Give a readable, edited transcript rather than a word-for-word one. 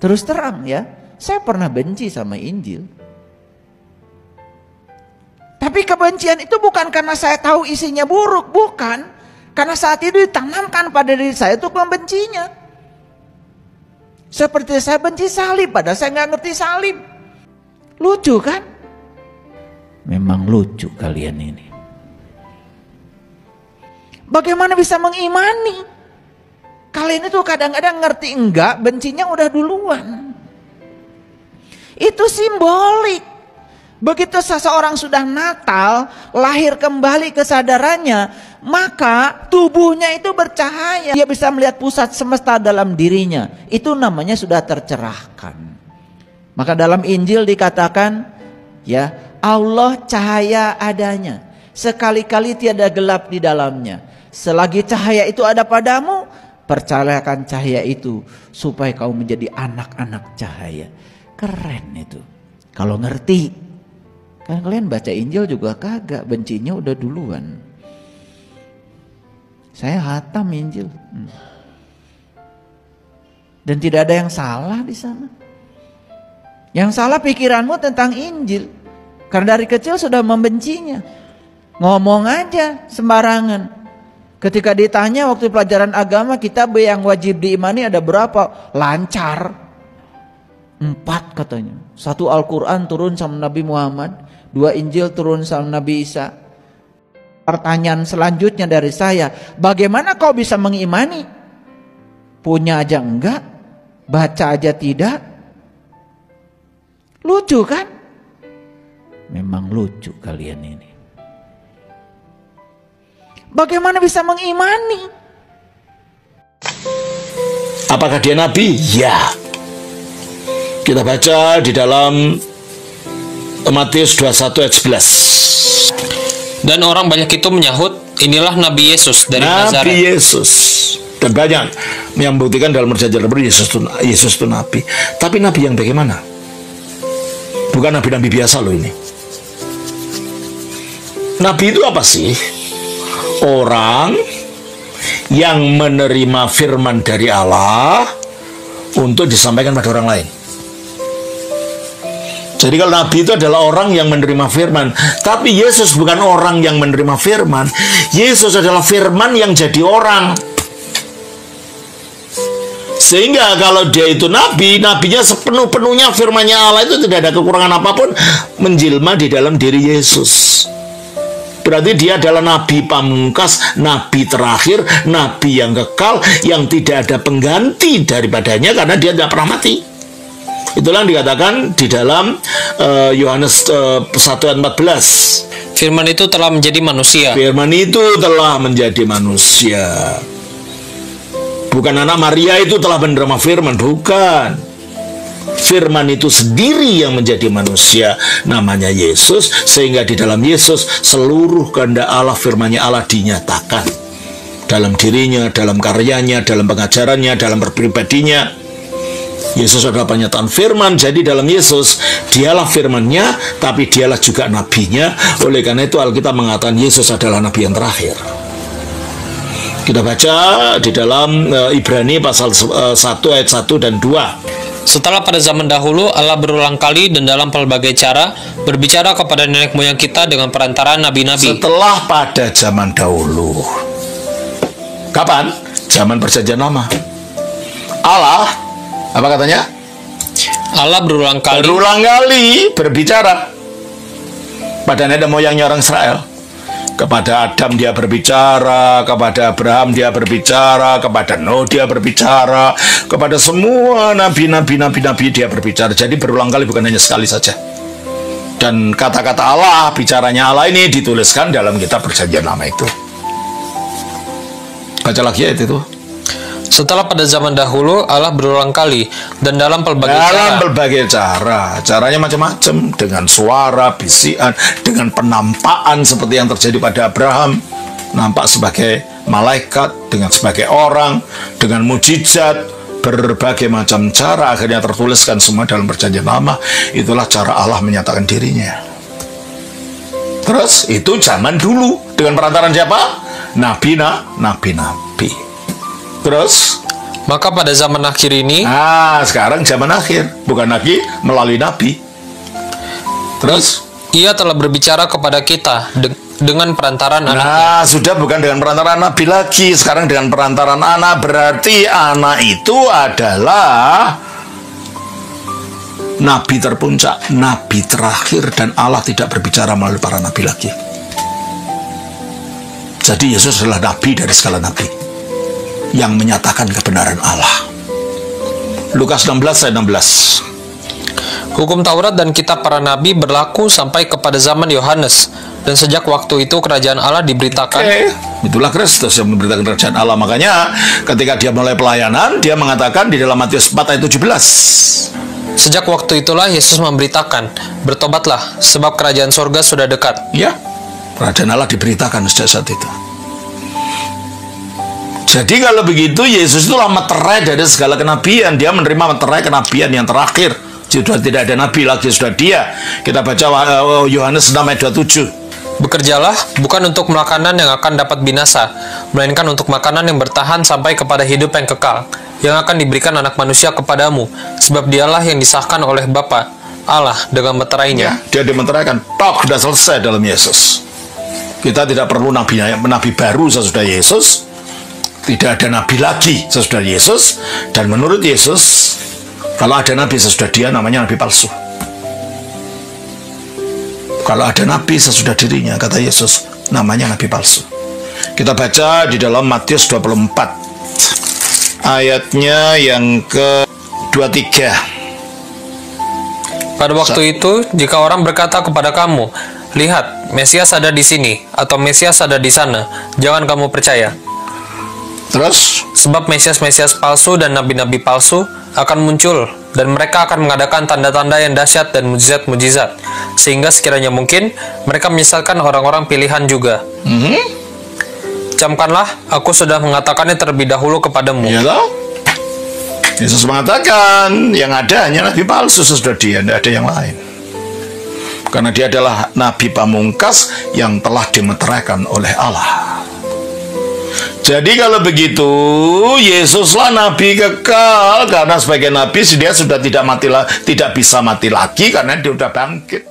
Terus terang ya, saya pernah benci sama Injil. Tapi kebencian itu bukan karena saya tahu isinya buruk, bukan. Karena saat itu ditanamkan pada diri saya untuk membencinya. Seperti saya benci salib, padahal saya nggak ngerti salib. Lucu kan? Memang lucu kalian ini. Bagaimana bisa mengimani? Kalian itu kadang-kadang ngerti enggak, bencinya udah duluan. Itu simbolik. Begitu seseorang sudah natal, lahir kembali kesadarannya, maka tubuhnya itu bercahaya. Dia bisa melihat pusat semesta dalam dirinya. Itu namanya sudah tercerahkan. Maka dalam Injil dikatakan, ya, Allah cahaya adanya. Sekali-kali tiada gelap di dalamnya. Selagi cahaya itu ada padamu, percayakan cahaya itu supaya kau menjadi anak-anak cahaya. Keren itu. Kalau ngerti. Kan kalian baca Injil juga kagak, bencinya udah duluan. Saya hatam Injil. Dan tidak ada yang salah di sana. Yang salah pikiranmu tentang Injil. Karena dari kecil sudah membencinya. Ngomong aja sembarangan. Ketika ditanya waktu pelajaran agama, kitab yang wajib diimani ada berapa? Lancar. 4 katanya. 1 Al-Quran turun sama Nabi Muhammad. 2 Injil turun sama Nabi Isa. Pertanyaan selanjutnya dari saya, bagaimana kau bisa mengimani? Punya aja enggak, baca aja tidak. Lucu kan? Memang lucu kalian ini. Bagaimana bisa mengimani? Apakah dia nabi? Ya. Kita baca di dalam Matius 21 ayat 11. Dan orang banyak itu menyahut, inilah Nabi Yesus dari Nazaret. Nabi Yesus. Dan banyak yang membuktikan dalam perjanjian baru Yesus itu nabi. Tapi nabi yang bagaimana? Bukan nabi-nabi biasa loh ini. Nabi itu apa sih? Orang yang menerima firman dari Allah untuk disampaikan pada orang lain. Jadi kalau Nabi itu adalah orang yang menerima firman. Tapi Yesus bukan orang yang menerima firman. Yesus adalah firman yang jadi orang. Sehingga kalau dia itu nabi, nabinya sepenuh-penuhnya firmannya Allah itu tidak ada kekurangan apapun menjelma di dalam diri Yesus. Berarti dia adalah nabi pamungkas, nabi terakhir, nabi yang kekal, yang tidak ada pengganti daripadanya karena dia tidak pernah mati. Itulah yang dikatakan di dalam Yohanes 1 ayat 14. Firman itu telah menjadi manusia. Firman itu telah menjadi manusia. Bukan anak Maria itu telah menerima firman, bukan. Firman itu sendiri yang menjadi manusia, namanya Yesus, sehingga di dalam Yesus seluruh kehendak Allah, firman-Nya Allah dinyatakan dalam dirinya, dalam karyanya, dalam pengajarannya, dalam berpribadinya. Yesus adalah pernyataan firman. Jadi dalam Yesus dialah firman-Nya, tapi dialah juga nabinya. Oleh karena itu Alkitab mengatakan Yesus adalah nabi yang terakhir. Kita baca di dalam Ibrani pasal 1 ayat 1 dan 2. Setelah pada zaman dahulu Allah berulang kali dan dalam pelbagai cara berbicara kepada nenek moyang kita dengan perantaraan nabi-nabi. Setelah pada zaman dahulu. Kapan? Zaman perjanjian lama. Allah, apa katanya? Allah berulang kali berbicara pada nenek moyangnya orang Israel. Kepada Adam dia berbicara, kepada Abraham dia berbicara, kepada Nuh dia berbicara, kepada semua nabi-nabi dia berbicara. Jadi berulang kali, bukan hanya sekali saja. Dan kata-kata Allah, bicaranya Allah ini dituliskan dalam kitab perjanjian lama itu. Baca lagi ayat itu. Setelah pada zaman dahulu Allah berulang kali dan dalam pelbagai cara. Caranya macam-macam, dengan suara, bisikan, dengan penampakan seperti yang terjadi pada Abraham, nampak sebagai malaikat, dengan sebagai orang, dengan mujizat, berbagai macam cara akhirnya tertuliskan semua dalam perjanjian lama. Itulah cara Allah menyatakan dirinya. Terus itu zaman dulu dengan perantaran siapa? Nabi. Terus Maka pada zaman akhir ini, sekarang zaman akhir, bukan lagi melalui nabi. Terus Ia telah berbicara kepada kita dengan perantaran anaknya. Sudah bukan dengan perantaran nabi lagi, sekarang dengan perantaran anak. Berarti anak itu adalah nabi terpuncak, nabi terakhir, dan Allah tidak berbicara melalui para nabi lagi. Jadi Yesus adalah nabi dari segala nabi yang menyatakan kebenaran Allah. Lukas 16 ayat 16. Hukum Taurat dan kitab para nabi berlaku sampai kepada zaman Yohanes, dan sejak waktu itu kerajaan Allah diberitakan. Itulah Kristus yang memberitakan kerajaan Allah. Makanya ketika dia mulai pelayanan, dia mengatakan di dalam Matius 4 ayat 17. Sejak waktu itulah Yesus memberitakan, bertobatlah, sebab kerajaan sorga sudah dekat. Ya, kerajaan Allah diberitakan sejak saat itu. Jadi kalau begitu, Yesus itulah meterai dari segala kenabian. Dia menerima meterai kenabian yang terakhir. Sudah tidak ada nabi lagi, sudah dia. Kita baca Yohanes 6 ayat 27. Bekerjalah bukan untuk makanan yang akan dapat binasa, melainkan untuk makanan yang bertahan sampai kepada hidup yang kekal, yang akan diberikan anak manusia kepadamu, sebab dialah yang disahkan oleh Bapa Allah dengan meterainya. Dia dimeteraikan, sudah selesai dalam Yesus. Kita tidak perlu nabi baru sesudah Yesus. Tidak ada nabi lagi sesudah Yesus. Dan menurut Yesus, kalau ada nabi sesudah dia, namanya nabi palsu. Kalau ada nabi sesudah dirinya, kata Yesus, namanya nabi palsu. Kita baca di dalam Matius 24 ayatnya yang ke-23. Pada waktu itu, jika orang berkata kepada kamu, lihat, Mesias ada di sini, atau Mesias ada di sana, jangan kamu percaya. Terus? Sebab Mesias-Mesias palsu dan nabi-nabi palsu akan muncul, dan mereka akan mengadakan tanda-tanda yang dahsyat dan mujizat-mujizat, sehingga sekiranya mungkin mereka menyesatkan orang-orang pilihan juga. Camkanlah, aku sudah mengatakannya terlebih dahulu kepadamu. Ya toh? Yesus mengatakan yang ada hanya nabi palsu sesudah dia, tidak ada yang lain. Karena dia adalah nabi pamungkas yang telah dimeteraikan oleh Allah. Jadi kalau begitu, Yesuslah nabi kekal, karena sebagai nabi dia sudah tidak bisa mati lagi karena dia sudah bangkit.